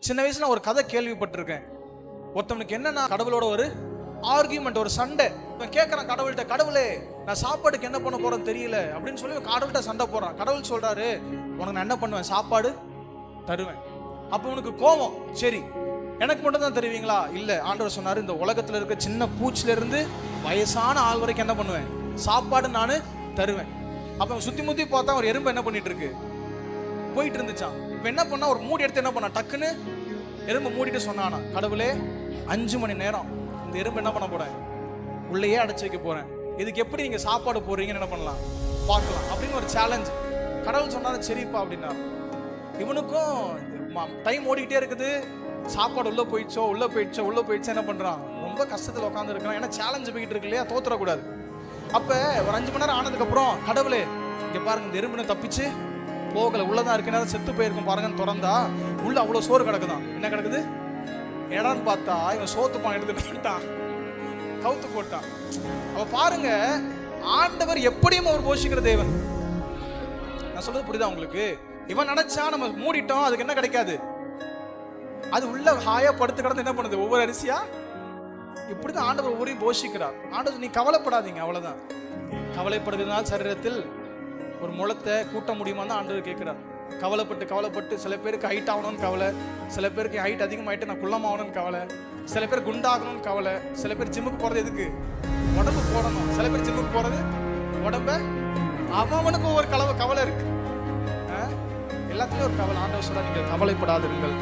சின்ன வயசுல ஒரு கதை கேள்விப்பட்டிருக்கேன். ஒருத்தவனுக்கு என்னன்னா கடவுளோட ஒரு ஆர்கியூமெண்ட், ஒரு சண்டை. இவன் கேட்கறான் கடவுள்கிட்ட, கடவுளே நான் சாப்பாடுக்கு என்ன பண்ண போறேன்னு தெரியல அப்படின்னு சொல்லி கடவுள்கிட்ட சண்டை போடுறான். கடவுள் சொல்றாரு, உனக்கு நான் என்ன பண்ணுவேன், சாப்பாடு தருவேன். அப்போ உனக்கு கோபம், சரி எனக்கு மட்டும் தான் தருவீங்களா? இல்ல, ஆண்டவர் சொன்னாரு, இந்த உலகத்துல இருக்க சின்ன பூச்சில இருந்து வயசான ஆள் வரைக்கும் என்ன பண்ணுவேன், சாப்பாடு நானு தருவேன். அப்ப சுத்தி முத்தி பார்த்தா ஒரு எறும்பு என்ன பண்ணிட்டு இருக்கு, போயிட்டு இருந்துச்சான். இப்ப என்ன பண்ணா, ஒரு மூடி எடுத்து என்ன பண்ணா, டக்குன்னு எறும்பு மூடிட்டு சொன்னானா, கடவுளே 5 மணி நேரம் இந்த எறும்பு என்ன பண்ண போறேன், உள்ளேயே அடைச்சு வைக்க போறேன். இதுக்கு எப்படி நீங்க சாப்பாடு போடுறீங்கன்னு என்ன பண்ணலாம் பார்க்கலாம் அப்படின்னு ஒரு சேலஞ்ச். கடவுள் சொன்னாரு, சரிப்பா அப்படின்னா. இவனுக்கும் டைம் ஓடிக்கிட்டே இருக்குது, சாப்பாடு உள்ள போயிடுச்சோ என்ன பண்றான், ரொம்ப கஷ்டத்துல உட்காந்து இருக்கான். ஏன்னா சேலஞ்சு போயிட்டு இருக்கு இல்லையா, தோத்துறக்கூடாது. அப்ப ஒரு 5 மணி நேரம் ஆனதுக்கு அப்புறம், கடவுளே இங்க பாருங்க, இந்த எறும்புன்னு தப்பிச்சு போகல, உள்ளதான் இருக்கு, நேரம் செத்து போயிருக்கும் பாருங்கன்னு திறந்தா உள்ள அவ்வளவு சோறு கிடக்குதான். என்ன கிடக்குது இடம்னு பார்த்தா இவன் சோத்து பானை எடுத்துட்டான், கவுத்து போட்டான். அவ பாருங்க, ஆண்டவர் எப்படியும் அவர் போஷிக்கிற தேவன். நான் சொல்றது புரியுதா உங்களுக்கு? இவன் நினைச்சா நம்ம மூடிட்டோம், அதுக்கு என்ன கிடைக்காது, அது உள்ள ஹாயா படுத்து கிடந்து என்ன பண்ணுது, ஒவ்வொரு அரிசியா. இப்படிதான் ஆண்டவர் ஒவ்வொரு போஷிக்கிறார். ஆண்டவர் நீ கவலைப்படாதீங்க, அவ்வளவுதான். கவலைப்படுகிறதுனால சரீரத்தில் ஒரு முளத்தை கூட்ட முடியுமா தான் ஆண்டவர் கேட்கிறார். கவலைப்பட்டு சில பேருக்கு ஹைட் ஆகணும்னு கவலை, சில பேருக்கு ஹைட் அதிகமாயிட்டு நான் குள்ளமாகணும்னு கவலை, சில பேர் குண்டாகணும்னு கவலை, சில பேர் ஜிம்முக்கு போறது எதுக்கு, உடம்பு போடணும், சில பேர் ஜிம்முக்கு போறது உடம்ப, அவனுக்கு ஒவ்வொரு கவலை இருக்கு. எல்லாத்துலயும் ஒரு கவலை. ஆண்டவர் சொல்ல, நீங்கள் கவலைப்படாதிருங்கள்.